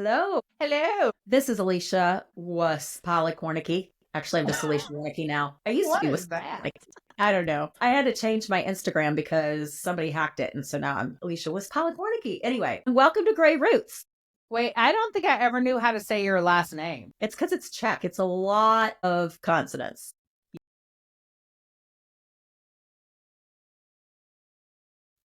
Hello. Hello. This is Alecia Warneke. Actually, I'm just Alecia Warneke now. I used to What be is that? like, I don't know. I had to change my Instagram because somebody hacked it. And so now I'm Alecia Warneke. Anyway, welcome to Gray Roots. Wait, I don't think I ever knew how to say your last name. It's because it's Czech. It's a lot of consonants.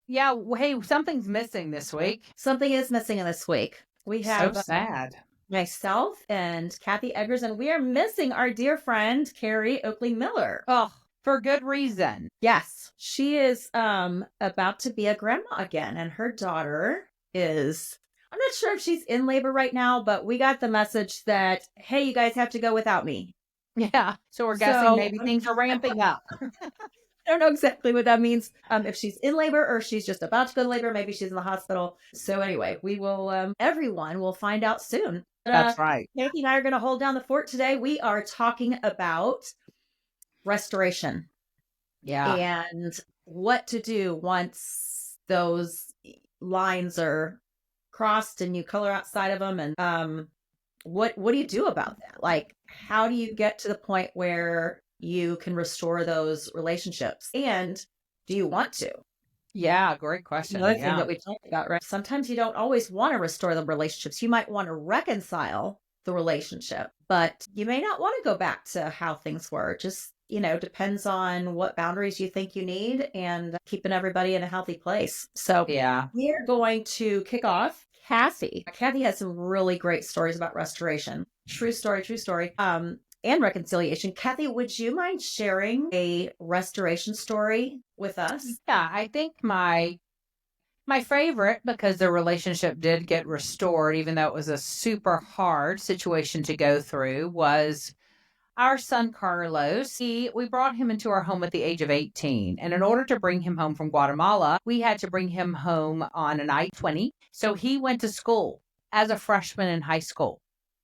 Yeah, hey, something's missing this week. Something is missing in this week. We So have sad. myself and Kathy Eggers, and we are missing our dear friend, Carrie Oakley Miller. Oh, for good reason. Yes, she is about to be a grandma again, and her daughter is, I'm not sure if she's in labor right now, but we got the message that, hey, you guys have to go without me. Yeah. So we're guessing maybe things are ramping up. I don't know exactly what that means. If she's in labor or she's just about to go to labor, maybe she's in the hospital. So anyway, we will, everyone will find out soon. That's right. Kathy and I are going to hold down the fort today. We are talking about restoration. Yeah. And what to do once those lines are crossed and you color outside of them. And what do you do about that? Like, how do you get to the point where you can restore those relationships? And do you want to? Yeah, great question. Another thing Yeah. that we talked about, right? Sometimes you don't always want to restore the relationships. You might want to reconcile the relationship, but you may not want to go back to how things were. Just, depends on what boundaries you think you need and keeping everybody in a healthy place. So Yeah. we're going to kick off. Kathy has some really great stories about restoration. True story. And reconciliation. Kathy, would you mind sharing a restoration story with us? Yeah, I think my favorite, because the relationship did get restored, even though it was a super hard situation to go through, was our son Carlos. We brought him into our home at the age of 18. And in order to bring him home from Guatemala, we had to bring him home on an I-20. So he went to school as a freshman in high school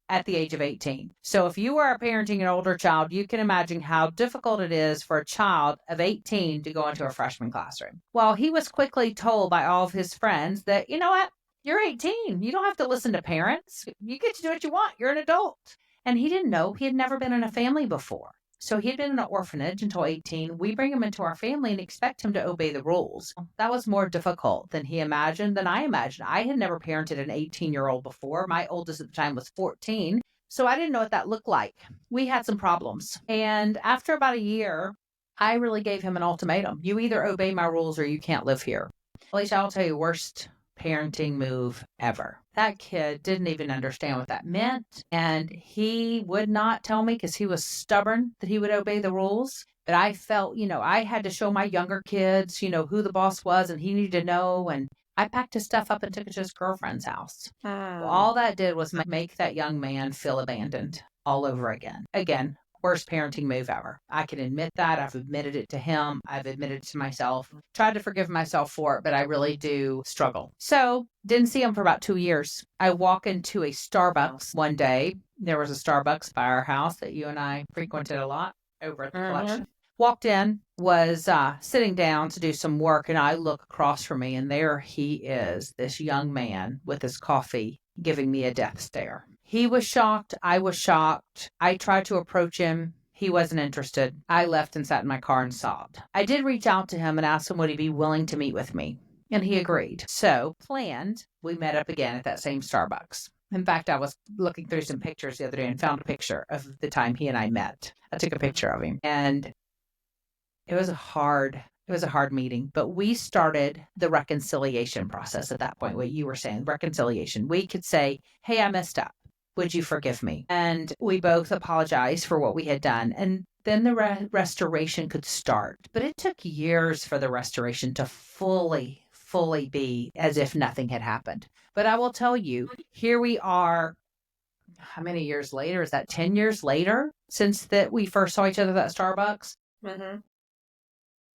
at the age of 18. So if you are parenting an older child, you can imagine how difficult it is for a child of 18 to go into a freshman classroom. Well, he was quickly told by all of his friends that, you know what? You're 18. You don't have to listen to parents. You get to do what you want. You're an adult. And he didn't know. He had never been in a family before. So he had been in an orphanage until 18. We bring him into our family and expect him to obey the rules. That was more difficult than he imagined, than I imagined. I had never parented an 18-year-old before. My oldest at the time was 14. So I didn't know what that looked like. We had some problems. And after about a year, I really gave him an ultimatum. You either obey my rules or you can't live here. Alicia, I'll tell you, worst parenting move ever. That kid didn't even understand what that meant. And he would not tell me because he was stubborn that he would obey the rules. But I felt, I had to show my younger kids, who the boss was and he needed to know. And I packed his stuff up and took it to his girlfriend's house. Well, all that did was make that young man feel abandoned all over again. Again, worst parenting move ever. I can admit that. I've admitted it to him. I've admitted it to myself. Tried to forgive myself for it, but I really do struggle. So didn't see him for about 2 years. I walk into a Starbucks one day. There was a Starbucks by our house that you and I frequented a lot over at the collection. Walked in, was sitting down to do some work, and I look across from me, and there he is, this young man with his coffee, giving me a death stare. He was shocked. I was shocked. I tried to approach him. He wasn't interested. I left and sat in my car and sobbed. I did reach out to him and ask him would he be willing to meet with me, and he agreed. So, planned, we met up again at that same Starbucks. In fact, I was looking through some pictures the other day and found a picture of the time he and I met. I took a picture of him, and it was a hard meeting, but we started the reconciliation process at that point. What you were saying, reconciliation. We could say, hey, I messed up. Would you forgive me? And we both apologized for what we had done. And then the restoration could start. But it took years for the restoration to fully be as if nothing had happened. But I will tell you, here we are. How many years later? Is that 10 years later since that we first saw each other at that Starbucks? Mm-hmm.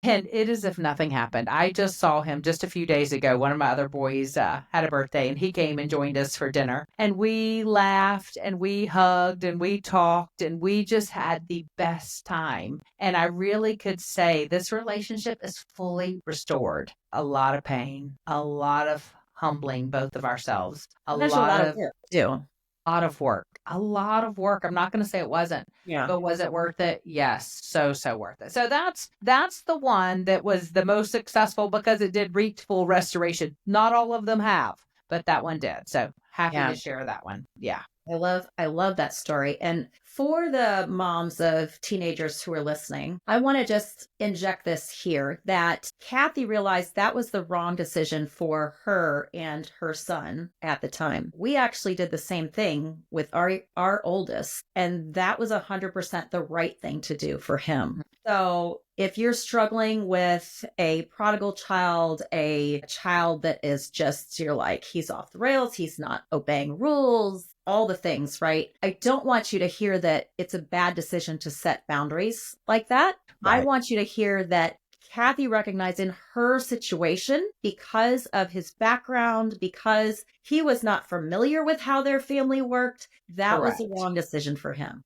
And it is as if nothing happened. I just saw him just a few days ago. One of my other boys had a birthday, and he came and joined us for dinner. And we laughed, and we hugged, and we talked, and we just had the best time. And I really could say this relationship is fully restored. A lot of pain, a lot of humbling both of ourselves. There's a lot of work too. A lot of work. I'm not going to say it wasn't, Yeah. but was it worth it? Yes. So worth it. So that's the one that was the most successful because it did reach full restoration. Not all of them have, but that one did. So happy Yeah. to share that one. Yeah. I love that story. And for the moms of teenagers who are listening, I want to just inject this here that Kathy realized that was the wrong decision for her and her son at the time. We actually did the same thing with our oldest, and that was 100% the right thing to do for him. So if you're struggling with a prodigal child, a child that is just, you're like, he's off the rails, he's not obeying rules, all the things, right? I don't want you to hear that it's a bad decision to set boundaries like that. I Right. want you to hear that Kathy recognized in her situation, because of his background, because he was not familiar with how their family worked, that was the Correct. wrong decision for him.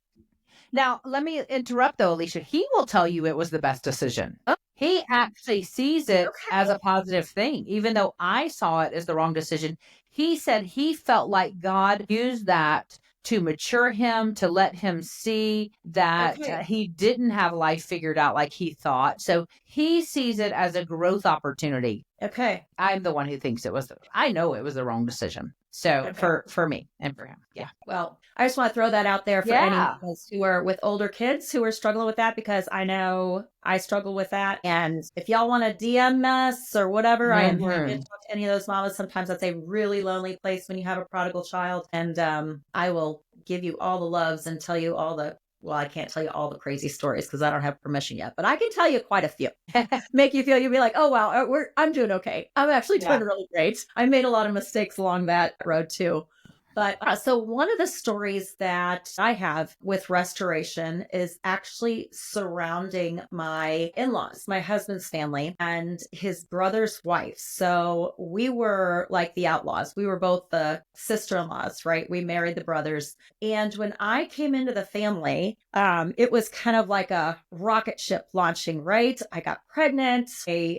Now, let me interrupt though, Alicia. He will tell you it was the best decision. Oh, He actually sees it as okay. a positive thing, even though I saw it as the wrong decision. He said he felt like God used that to mature him, to let him see that Okay. he didn't have life figured out like he thought. So he sees it as a growth opportunity. Okay. I'm the one who thinks I know it was the wrong decision. So Okay. for me and for him. Yeah. Well, I just want to throw that out there for any Yeah. mamas who are with older kids who are struggling with that, because I know I struggle with that. And if y'all want to DM us or whatever, I invite you to Mhm. talk to any of those mamas. Sometimes that's a really lonely place when you have a prodigal child. And I will give you all the loves and tell you all the, well, I can't tell you all the crazy stories because I don't have permission yet, but I can tell you quite a few. Make you feel, you'll be like, oh, wow, I'm doing okay. I'm actually doing Yeah. really great. I made a lot of mistakes along that road too. But so one of the stories that I have with restoration is actually surrounding my in laws, my husband's family, and his brother's wife. So we were like the outlaws. We were both the sister in laws, right? We married the brothers. And when I came into the family, it was kind of like a rocket ship launching, right? I got pregnant.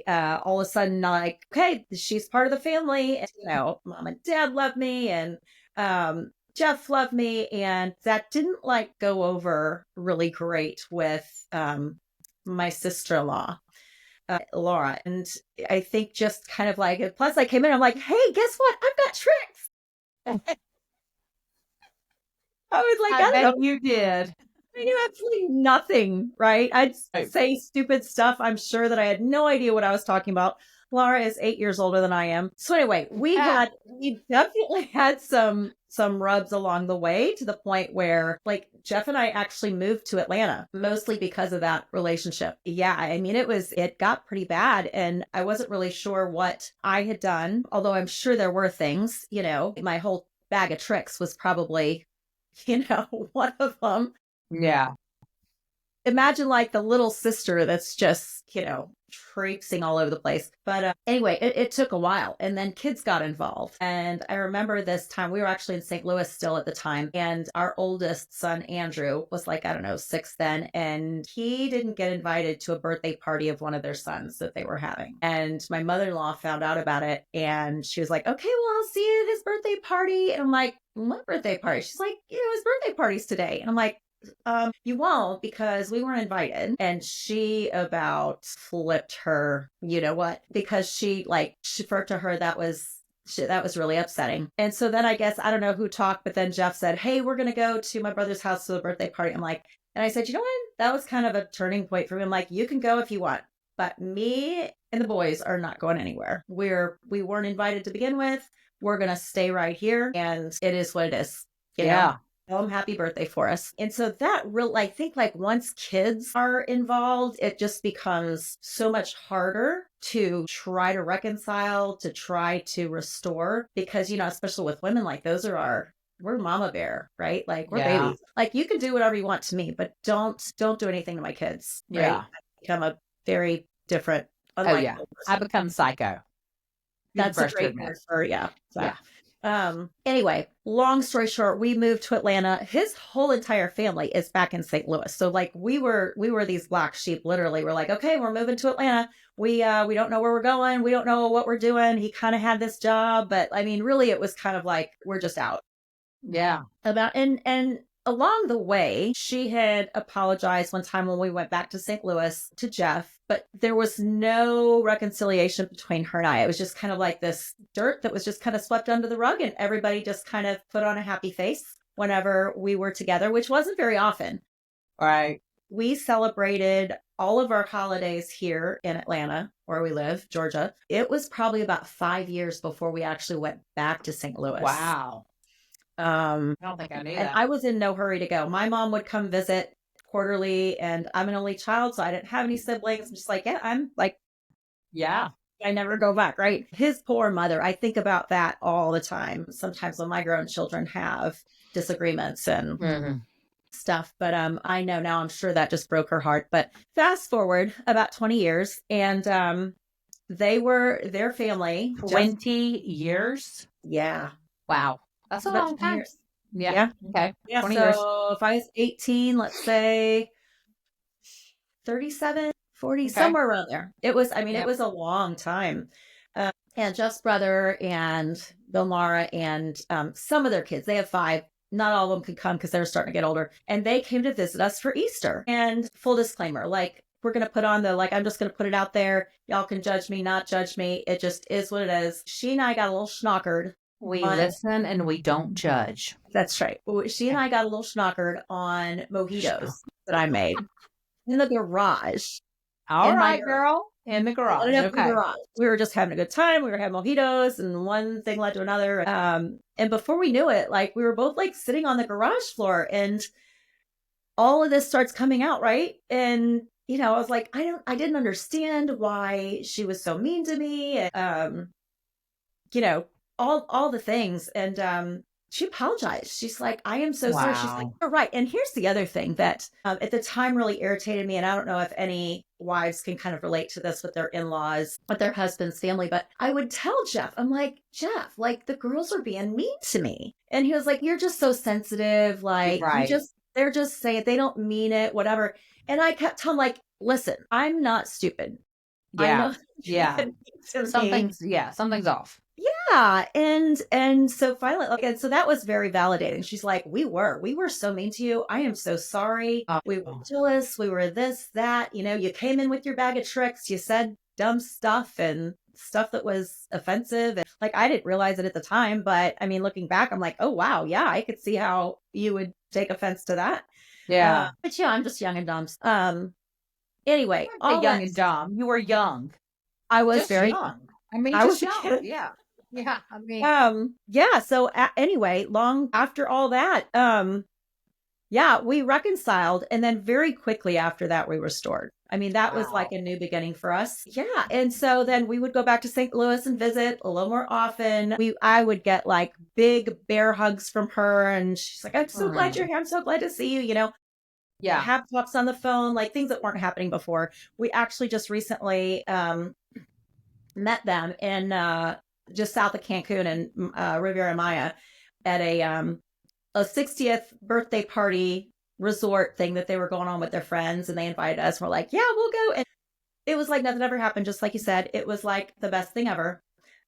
All of a sudden, like, okay, she's part of the family. And, mom and dad love me, and Jeff loved me, and that didn't like go over really great with my sister-in-law, Laura. And I think just kind of like, plus I came in, I'm like, hey, guess what? I've got tricks. I was like, I I don't bet know. you did. I knew absolutely nothing, right? I'd Right. say stupid stuff. I'm sure that I had no idea what I was talking about. Laura is 8 years older than I am. So anyway, Ah, we definitely had some rubs along the way, to the point where like Jeff and I actually moved to Atlanta, mostly because of that relationship. Yeah, I mean it got pretty bad, and I wasn't really sure what I had done, although I'm sure there were things, my whole bag of tricks was probably, one of them. yeah. Imagine like the little sister that's just, traipsing all over the place. But anyway, it took a while, and then kids got involved. And I remember this time we were actually in St. Louis still at the time, and our oldest son Andrew was like, I don't know, 6 then, and he didn't get invited to a birthday party of one of their sons that they were having. And my mother-in-law found out about it, and she was like, okay, well, I'll see you at his birthday party. And I'm like, what birthday party? She's like, his birthday party's today. And I'm like, you won't, because we weren't invited. And she about flipped her, you know what? Because she for to her that was really upsetting. And so then I guess I don't know who talked, but then Jeff said, hey, we're gonna go to my brother's house for the birthday party. I'm like, and I said, you know what? That was kind of a turning point for me. I'm like, you can go if you want, but me and the boys are not going anywhere. We weren't invited to begin with. We're gonna stay right here, and it is what it is. Yeah. Tell them happy birthday for us. And so that real, I think like once kids are involved, it just becomes so much harder to try to reconcile, to try to restore, because, especially with women, like we're mama bear, right? Like we're Yeah. babies. Like you can do whatever you want to me, but don't do anything to my kids, right? Yeah. I become a very different, Oh yeah. unlikable I person. become psycho. Be the That's a first to great admit. word for, yeah. So, Yeah. Anyway, long story short, we moved to Atlanta. His whole entire family is back in St. Louis. So like we were these black sheep, literally. We're like, okay, we're moving to Atlanta. We don't know where we're going. We don't know what we're doing. He kind of had this job, but I mean, really it was kind of like we're just out. Yeah. About and along the way, she had apologized one time when we went back to St. Louis to Jeff, but there was no reconciliation between her and I. It was just kind of like this dirt that was just kind of swept under the rug, and everybody just kind of put on a happy face whenever we were together, which wasn't very often. Right. We celebrated all of our holidays here in Atlanta, where we live, Georgia. It was probably about 5 years before we actually went back to St. Louis. Wow. I don't think I knew And that. I was in no hurry to go. My mom would come visit quarterly, and I'm an only child, so I didn't have any siblings. I'm just like, yeah, I'm like, Yeah. I never go back, right? His poor mother. I think about that all the time. Sometimes when my grown children have disagreements and Mhm. stuff, but I know now. I'm sure that just broke her heart. But fast forward about 20 years, and their family just 20 years? yeah, Wow. That's it's a about long 20 time. years. Yeah. Yeah, Okay. yeah. 20 years. So if I was 18, let's say 37, 40, Okay. somewhere around there. It was, I mean, it Yep. was a long time. And Jeff's brother and Bill Mara and some of their kids, they have five. Not all of them could come because they were starting to get older. And they came to visit us for Easter. And full disclaimer, like, we're going to put on the, like, I'm just going to put it out there. Y'all can judge me, not judge me. It just is what it is. She and I got a little schnockered. We On, listen and we don't judge. that's right. She and I got a little schnockered on mojitos that I made in the garage All in my right, garage. girl. In the Let it garage. up in the Okay. garage. We were just having a good time. We were having mojitos, and one thing led to another. And before we knew it, like we were both like sitting on the garage floor, and all of this starts coming out, right? And I was like, I didn't understand why she was so mean to me. And, you know, all the things. And she apologized. She's like, I am so sorry. She's like, Wow. you're right. And here's the other thing that at the time really irritated me. And I don't know if any wives can kind of relate to this with their in-laws, with their husband's family, but I would tell Jeff, I'm like, Jeff, like the girls are being mean to me. And he was like, you're just so sensitive. Like Right. they're just saying they don't mean it, whatever. And I kept telling like, listen, I'm not stupid. I Yeah. know Yeah. to me. Something's off. Yeah. And so finally, like, and so that was very validating. She's like, we were so mean to you. I am so sorry. Oh. We were jealous. We were this, that, you came in with your bag of tricks. You said dumb stuff and stuff that was offensive. And like, I didn't realize it at the time, but I mean, looking back, I'm like, oh, wow. Yeah. I could see how you would take offense to that. Yeah. But yeah, I'm just young and dumb. Anyway, Say all young that and dumb. You were young. I was Just very, young. I mean, I was just a young. kid. Yeah. Yeah. I mean, Yeah. So anyway, long after all that, yeah, we reconciled. And then very quickly after that, we restored. I mean, that was like wow. a new beginning for us. Yeah. And so then we would go back to St. Louis and visit a little more often. I would get like big bear hugs from her. And she's like, I'm so glad you're here. I'm so glad to see you. Yeah. Have talks on the phone, like things that weren't happening before. We actually just recently met them in just south of Cancun and Riviera Maya at a 60th birthday party resort thing that they were going on with their friends, and they invited us. We're like, yeah, we'll go. And it was like nothing ever happened, just like you said. It was like the best thing ever.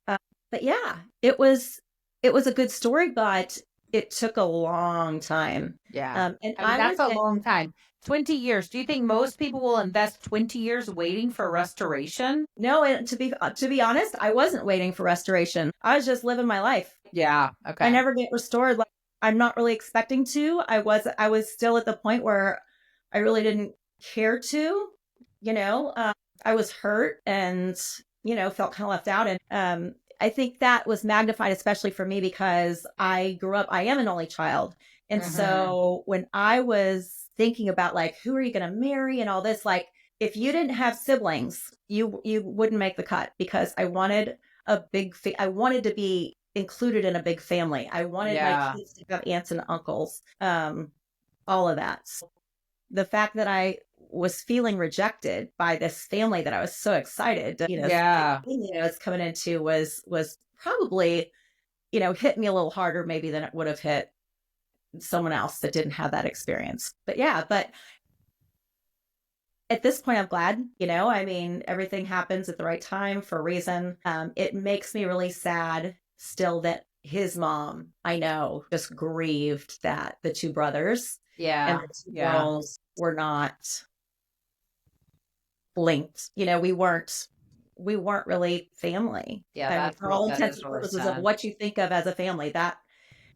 But yeah, it was a good story, but it took a long time. Yeah. And I mean, I was that's a in, long time. 20 years. Do you think most people will invest 20 years waiting for restoration? no, and to be honest, I wasn't waiting for restoration. I was just living my life. Yeah. I Okay. never get restored. Like I'm not really expecting to. I was still at the point where I really didn't care to, I was hurt and, felt kind of left out. And I think that was magnified, especially for me, because I am an only child. And Mm-hmm. so when I was thinking about like, who are you going to marry and all this, like if you didn't have siblings, you wouldn't make the cut because I wanted I wanted to be included in a big family. I wanted my Yeah. kids to have aunts and uncles, all of that. So the fact that I was feeling rejected by this family that I was so excited to, Yeah. it's coming into was probably hit me a little harder maybe than it would have hit someone else that didn't have that experience. But yeah, but at this point, I'm glad, I mean, everything happens at the right time for a reason. It makes me really sad still that his mom, I know, just grieved that the two brothers and Yeah. the two Yeah. girls were not linked. We weren't really family. Yeah. I mean, for all That intents is and really purposes of sad. what you think of as a family, that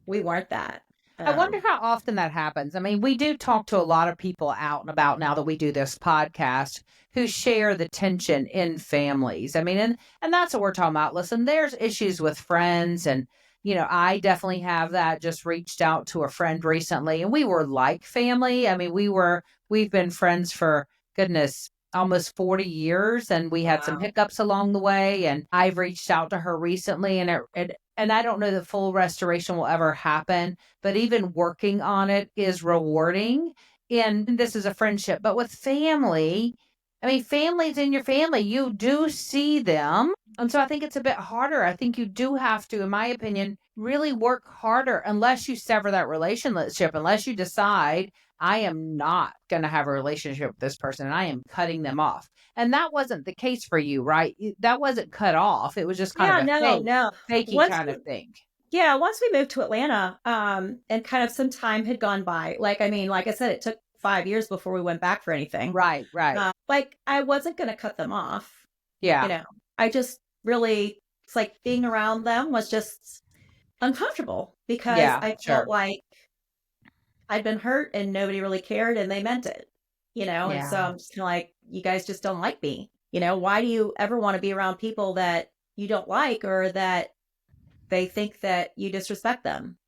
we weren't that. I wonder Um, how often that happens. I mean, we do talk to a lot of people out and about now that we do this podcast who share the tension in families. I mean, and that's what we're talking about. Listen, there's issues with friends and I definitely have that. Just reached out to a friend recently and we were like family. I mean, we've been friends for goodness almost 40 years and we had some wow. hiccups along the way and I've reached out to her recently and I don't know that full restoration will ever happen, but even working on it is rewarding. And this is a friendship, but with family, I mean, family's in your family. You do see them. And so I think it's a bit harder. I think you do have to, in my opinion, really work harder unless you sever that relationship, unless you decide, I am not going to have a relationship with this person and I am cutting them off. And that wasn't the case for you, right? That wasn't cut off. It was just kind Yeah, of a no, no. fakey Once kind of thing. Yeah, once we moved to Atlanta, and kind of some time had gone by. Like, I mean, like I said, it took 5 years before we went back for anything. Right, right. Like, I wasn't going to cut them off. You Yeah, know, I just really, it's like being around them was just uncomfortable because yeah, I felt sure. like I'd been hurt and nobody really cared and they meant it, and so Yeah. I'm just kind of like, you guys just don't like me. Why do you ever want to be around people that you don't like or that they think that you disrespect them?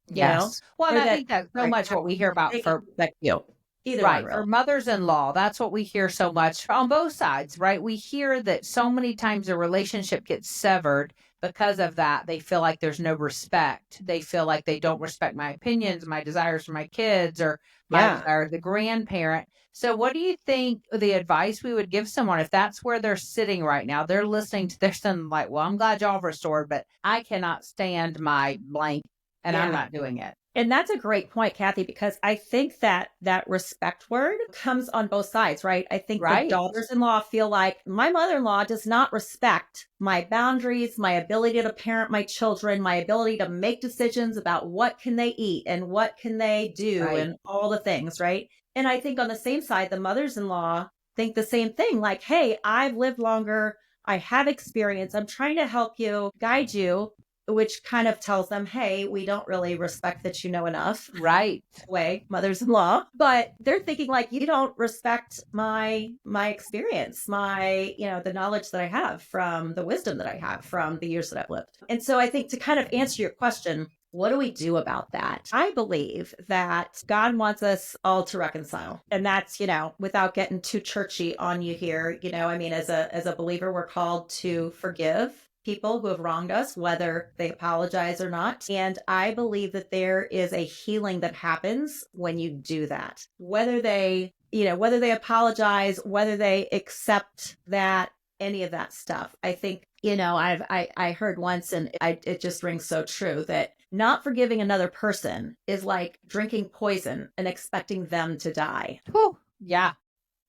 you know, Yes. Well, and or I that think that's so right, much what we hear about they can for respect you. Either one, right, for really. mothers-in-law. That's what we hear so much on both sides, right? We hear that so many times a relationship gets severed because of that. They feel like there's no respect. They feel like they don't respect my opinions, my desires for my kids, or my Yeah. desire as a grandparent. So, what do you think the advice we would give someone if that's where they're sitting right now? They're listening to their son, like, well, I'm glad y'all restored, but I cannot stand my blank and I'm Yeah. not doing it. And that's a great point, Kathy, because I think that that respect word comes on both sides, right? I think the Right. daughters-in-law feel like my mother-in-law does not respect my boundaries, my ability to parent my children, my ability to make decisions about what can they eat and what can they do Right. and all the things, right? And I think on the same side, the mothers-in-law think the same thing, like, hey, I've lived longer, I have experience, I'm trying to help you, guide you, which kind of tells them, hey, we don't really respect that you know enough. Right. Way, mothers-in-law, but they're thinking like, you don't respect my experience, my, the knowledge that I have, from the wisdom that I have from the years that I've lived. And so I think, to kind of answer your question, what do we do about that? I believe that God wants us all to reconcile. And that's, without getting too churchy on you here, I mean, as a believer, we're called to forgive people who have wronged us, whether they apologize or not. And I believe that there is a healing that happens when you do that. Whether they apologize, whether they accept that, any of that stuff. I think, I heard once, and it just rings so true, that not forgiving another person is like drinking poison and expecting them to die. Whew. Yeah.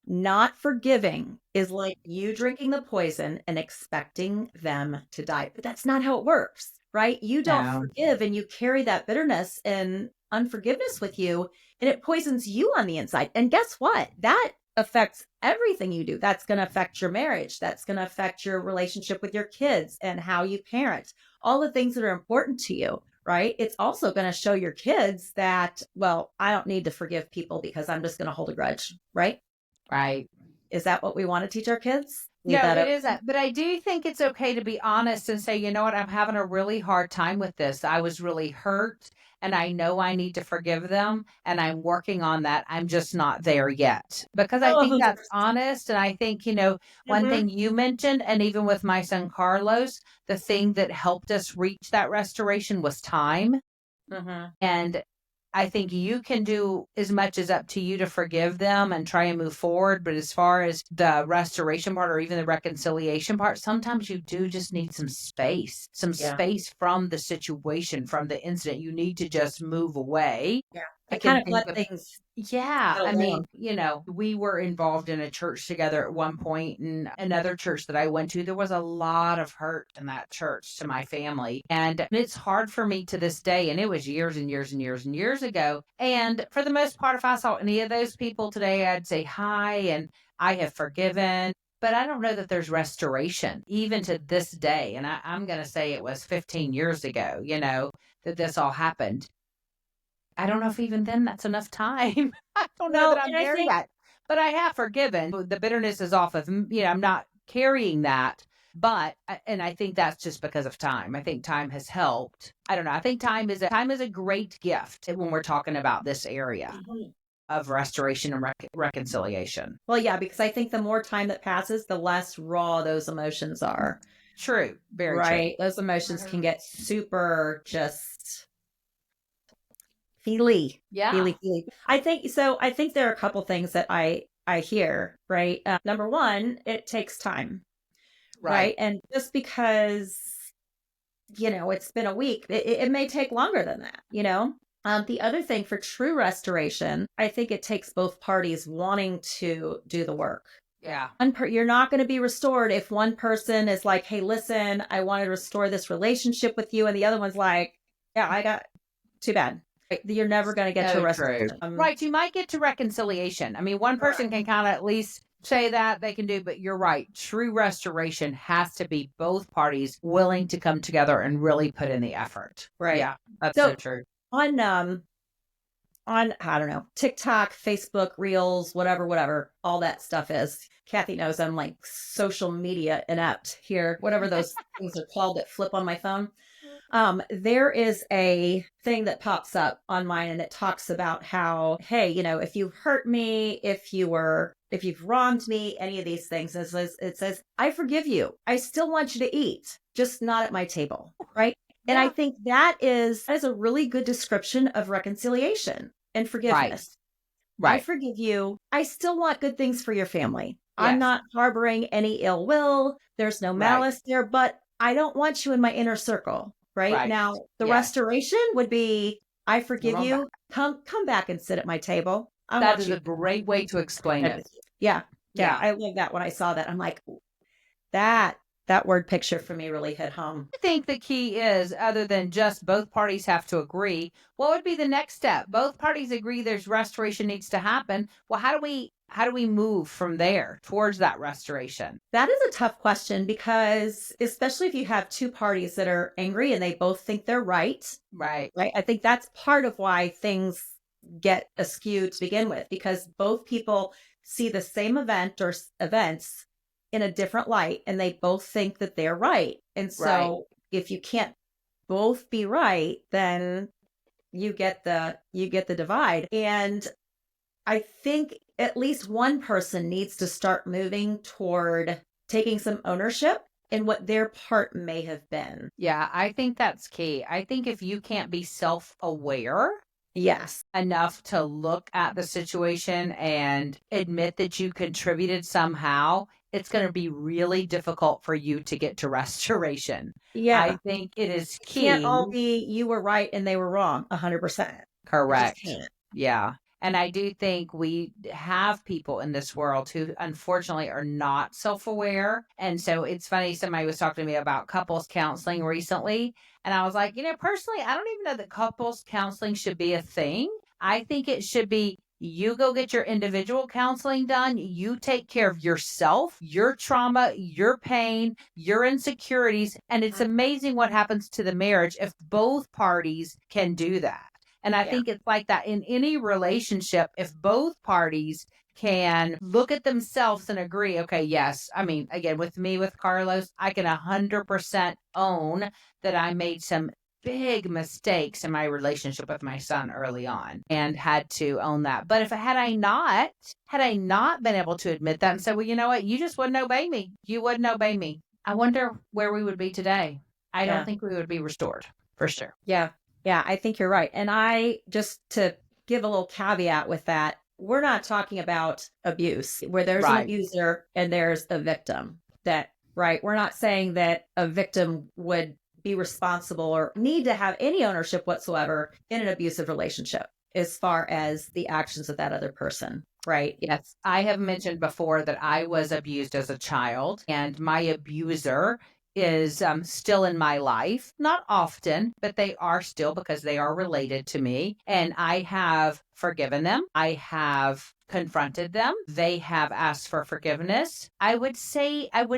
Not forgiving is like you drinking the poison and expecting them to die. But that's not how it works, right? You don't No. forgive and you carry that bitterness and unforgiveness with you, and it poisons you on the inside. And guess what? That affects everything you do. That's going to affect your marriage. That's going to affect your relationship with your kids and how you parent, all the things that are important to you. Right. It's also going to show your kids that, well, I don't need to forgive people because I'm just going to hold a grudge. Right. Right. Is that what we want to teach our kids? Leave No, that it up. isn't. But I do think it's okay to be honest and say, you know what, I'm having a really hard time with this. I was really hurt and I know I need to forgive them and I'm working on that. I'm just not there yet. Because I Oh, think that's 100%. honest. And I think, one Mhm. thing you mentioned, and even with my son Carlos, the thing that helped us reach that restoration was time. Mhm. And I think you can do as much as up to you to forgive them and try and move forward. But as far as the restoration part or even the reconciliation part, sometimes you do just need some Yeah. space from the situation, from the incident. You need to just move away. Yeah. I And can kind of think let of, things yeah, I settle mean, down. we were involved in a church together at one point, and another church that I went to, there was a lot of hurt in that church to my family. And it's hard for me to this day. And it was years and years and years and years ago. And for the most part, if I saw any of those people today, I'd say hi and I have forgiven. But I don't know that there's restoration even to this day. And I'm going to say it was 15 years ago, that this all happened. I don't know if even then that's enough time. I don't know that Well, I'm and I there think yet, but I have forgiven. The bitterness is off of, I'm not carrying that. But, and I think that's just because of time. I think time has helped. I don't know. I think time is a great gift when we're talking about this area Mhm. of restoration and reconciliation. Well, yeah, because I think the more time that passes, the less raw those emotions are, True. Very true. right? Those emotions can get super just feely, Yeah. feely. I think so. I think there are a couple things that I hear, right? Number one, it takes time, right? Right. And just because it's been a week, it may take longer than that. The other thing for true restoration, I think it takes both parties wanting to do the work. Yeah. You're not going to be restored if one person is like, hey, listen, I want to restore this relationship with you. And the other one's like, yeah, I got too bad. You're never going to get to So true. restoration. Right. You might get to reconciliation. I mean, one person Correct. can kind of at least say that they can do, but you're right. True restoration has to be both parties willing to come together and really put in the effort. Right. Yeah, that's so So true. on I don't know, TikTok, Facebook, Reels, whatever, all that stuff is. Kathy knows I'm like social media inept here, whatever those things are called that flip on my phone. There is a thing that pops up on mine and it talks about how, hey, if you've hurt me, if you've wronged me, any of these things, it says, I forgive you. I still want you to eat, just not at my table. Right. And I Yeah. think that is a really good description of reconciliation and Right. forgiveness. I Right. forgive you. I still want good things for your family. I'm Yes. not harboring any ill will. There's no Right. malice there, but I don't want you in my inner circle. Right Right. now, the Yes. restoration would be I Come forgive on back. you. Come back and sit at my table. I That want is you a to great way to explain fed it. with you. Yeah. Yeah. Yeah. I love that when I saw that. I'm like, that that word picture for me really hit home. I think the key is, other than just both parties have to agree, what would be the next step? Both parties agree there's restoration needs to happen. Well, how do we move from there towards that restoration? That is a tough question because especially if you have two parties that are angry and they both think they're right, Right. right? I think that's part of why things get askew to begin with, because both people see the same event or events in a different light and they both think that they're right. And Right. so if you can't both be right, then you get the divide. And I think at least one person needs to start moving toward taking some ownership in what their part may have been. Yeah, I think that's key. I think if you can't be self-aware Yes. enough to look at the situation and admit that you contributed somehow, it's going to be really difficult for you to get to restoration. I Yeah. think it is It can't key. all be you were right and they were wrong 100%. It just Correct. can't. Yeah. And I do think we have people in this world who unfortunately are not self aware. And so it's funny, somebody was talking to me about couples counseling recently. And I was like, personally, I don't even know that couples counseling should be a thing. I think it should be you go get your individual counseling done. You take care of yourself, your trauma, your pain, your insecurities. And it's amazing what happens to the marriage if both parties can do that. And I Yeah. think it's like that in any relationship. If both parties can look at themselves and agree, okay, yes. I mean, again, with me, with Carlos, I can 100% own that I made some big mistakes in my relationship with my son early on and had to own that. But if had I not been able to admit that and say, well, you know what, you just wouldn't obey me. You wouldn't obey me. I wonder where we would be today. I don't Yeah. think we would be restored for sure. Yeah. Yeah, I think you're right. And I just to give a little caveat with that, we're not talking about abuse where there's an Right. abuser and there's a victim. That, right? We're not saying that a victim would be responsible or need to have any ownership whatsoever in an abusive relationship as far as the actions of that other person, right? Yes, I have mentioned before that I was abused as a child, and my abuser is still in my life. Not often, but they are still because they are related to me. And I have forgiven them. I have confronted them. They have asked for forgiveness. I would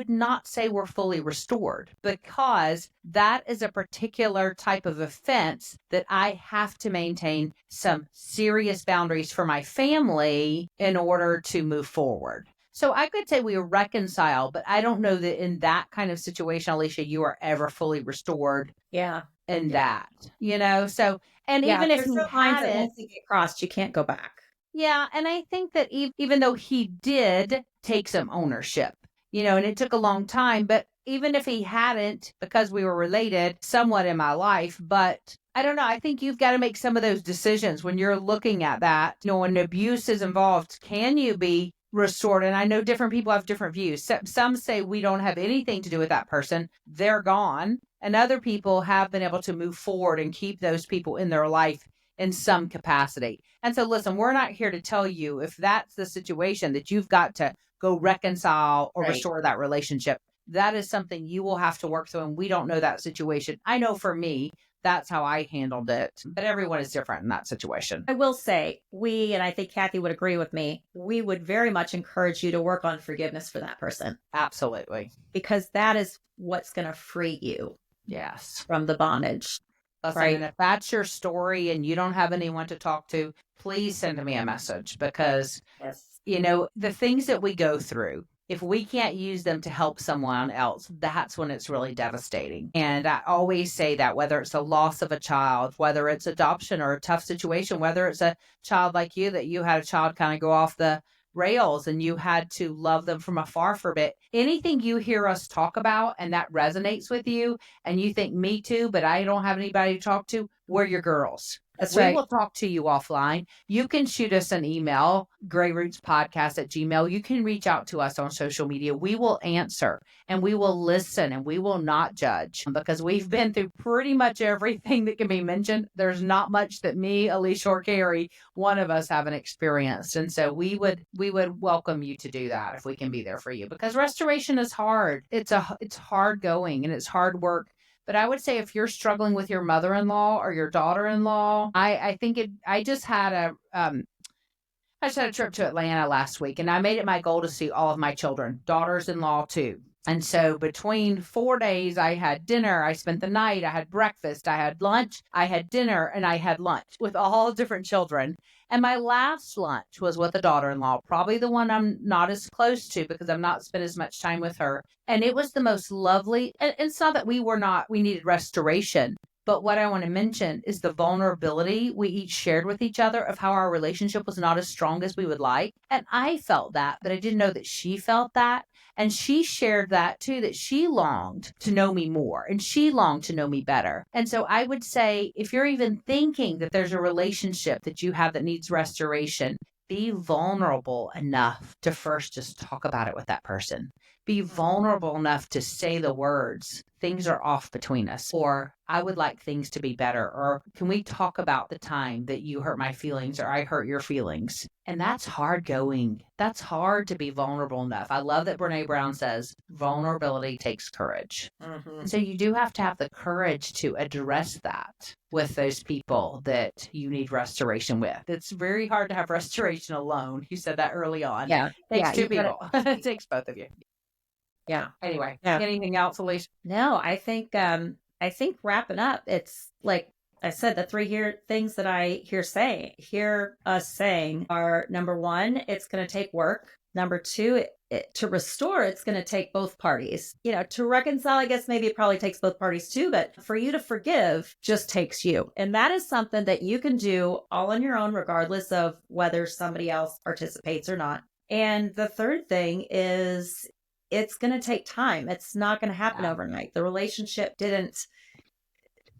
not say we're fully restored because that is a particular type of offense that I have to maintain some serious boundaries for my family in order to move forward. So I could say we reconcile, but I don't know that in that kind of situation, Alicia, you are ever fully restored Yeah. in Yeah. that, you know? So, and Yeah. even if There's he some lines that hadn't, once they get crossed, you can't go back. yeah, and I think that even though he did take some ownership, you know, and it took a long time, but even if he hadn't, because we were related somewhat in my life, but I don't know, I think you've got to make some of those decisions when you're looking at that, you know, when abuse is involved, can you be restored? And I know different people have different views. Some say we don't have anything to do with that person, they're gone. And other people have been able to move forward and keep those people in their life in some capacity. And so, listen, we're not here to tell you if that's the situation that you've got to go reconcile or Right. restore that relationship. That is something you will have to work through. And we don't know that situation. I know for me, that's how I handled it. But everyone is different in that situation. I will say, and I think Kathy would agree with me, we would very much encourage you to work on forgiveness for that person Absolutely. because that is what's going to free you Yes. from the bondage, Listen, and right? if that's your story and you don't have anyone to talk to, please send me a message because Yes. you know, the things that we go through, if we can't use them to help someone else, that's when it's really devastating. And I always say that whether it's a loss of a child, whether it's adoption or a tough situation, whether it's a child like you, that you had a child kind of go off the rails and you had to love them from afar for a bit. Anything you hear us talk about and that resonates with you and you think me too, but I don't have anybody to talk to, we're your girls. That's We right. will talk to you offline. You can shoot us an email, grayrootspodcast@gmail. You can reach out to us on social media. We will answer and we will listen and we will not judge because we've been through pretty much everything that can be mentioned. There's not much that me, Alicia, or Carrie, one of us haven't experienced. And so we would welcome you to do that if we can be there for you because restoration is hard. It's hard going and it's hard work. But I would say if you're struggling with your mother-in-law or your daughter-in-law, I just had a trip to Atlanta last week and I made it my goal to see all of my children, daughters-in-law too. And so between 4 days, I had dinner, I spent the night, I had breakfast, I had lunch, I had dinner, and I had lunch with all different children. And my last lunch was with a daughter-in-law, probably the one I'm not as close to because I've not spent as much time with her. And it was the most lovely, and it's not that we needed restoration, but what I want to mention is the vulnerability we each shared with each other of how our relationship was not as strong as we would like. And I felt that, but I didn't know that she felt that. And she shared that too, that she longed to know me more and she longed to know me better. And so I would say, if you're even thinking that there's a relationship that you have that needs restoration, be vulnerable enough to first just talk about it with that person. Be vulnerable enough to say the words, things are off between us, or I would like things to be better, or can we talk about the time that you hurt my feelings or I hurt your feelings? And that's hard going. That's hard to be vulnerable enough. I love that Brene Brown says vulnerability takes courage. Mm-hmm. And so you do have to have the courage to address that with those people that you need restoration with. It's very hard to have restoration alone. You said that early on. Yeah. It takes Yeah. two You got people. it. It takes both of you. Yeah. Anyway, Yeah. anything else, Alicia? No, I think wrapping up, it's like I said, the things that I hear us saying are number one, it's going to take work. Number two, to restore, it's going to take both parties. You know, to reconcile, I guess maybe it probably takes both parties too, but for you to forgive just takes you. And that is something that you can do all on your own, regardless of whether somebody else participates or not. And the third thing is it's going to take time. It's not going to happen Yeah. overnight. The relationship didn't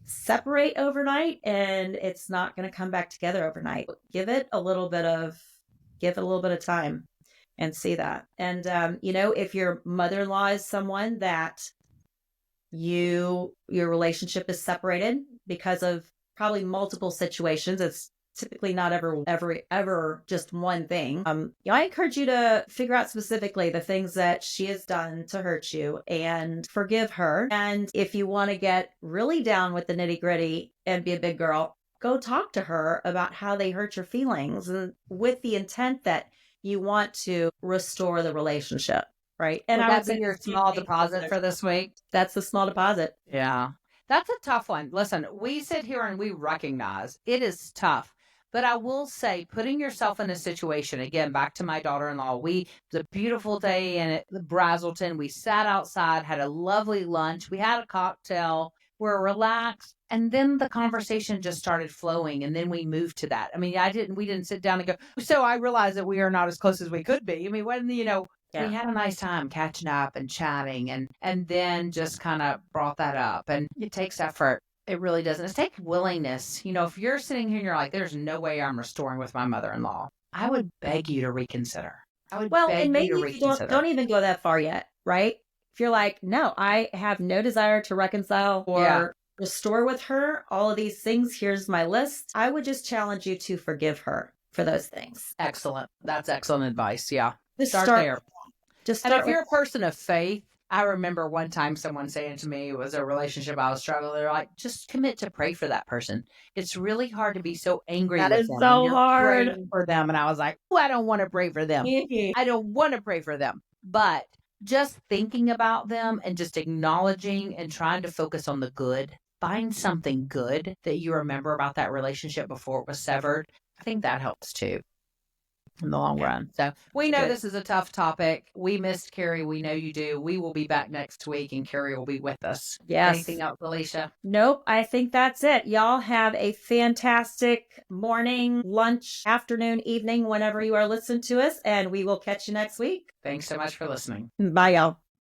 separate overnight, and it's not going to come back together overnight. Give it a little bit of time and see that. And if your mother-in-law is someone that your relationship is separated because of probably multiple situations, it's typically not ever just one thing. I encourage you to figure out specifically the things that she has done to hurt you and forgive her. And if you want to get really down with the nitty gritty and be a big girl, go talk to her about how they hurt your feelings, and with the intent that you want to restore the relationship. Right. And Would I would that be say your small deposit for this week? that's the small deposit. Yeah. That's a tough one. Listen, we sit here and we recognize it is tough. But I will say, putting yourself in a situation, again, back to my daughter-in-law, it was a beautiful day in Brazelton. We sat outside, had a lovely lunch. We had a cocktail. We're relaxed. And then the conversation just started flowing. And then we moved to that. I mean, we didn't sit down and go, so I realized that we are not as close as we could be. I mean, we had a nice time catching up and chatting, and then just kind of brought that up. And it takes effort. It really doesn't. It takes willingness. If you're sitting here and you're like, there's no way I'm restoring with my mother-in-law, I would beg you to reconsider. And maybe you don't even go that far yet, right? If you're like, no, I have no desire to reconcile or restore with her, all of these things, here's my list. I would just challenge you to forgive her for those things. Excellent. That's excellent advice. Yeah. Just start there. And if you're a person of faith, I remember one time someone saying to me, it was a relationship I was struggling. They're like, just commit to pray for that person. It's really hard to be so angry with them. That is so hard. For them. And I was like, I don't want to pray for them. I don't want to pray for them. But just thinking about them and just acknowledging and trying to focus on the good, find something good that you remember about that relationship before it was severed. I think that helps too in the long run. So we know this is a tough topic. We missed Carrie. We know you do. We will be back next week and Carrie will be with us. Yes. Anything else, Alecia? Nope. I think that's it. Y'all have a fantastic morning, lunch, afternoon, evening, whenever you are listening to us, and we will catch you next week. Thanks so much for listening. Bye, y'all.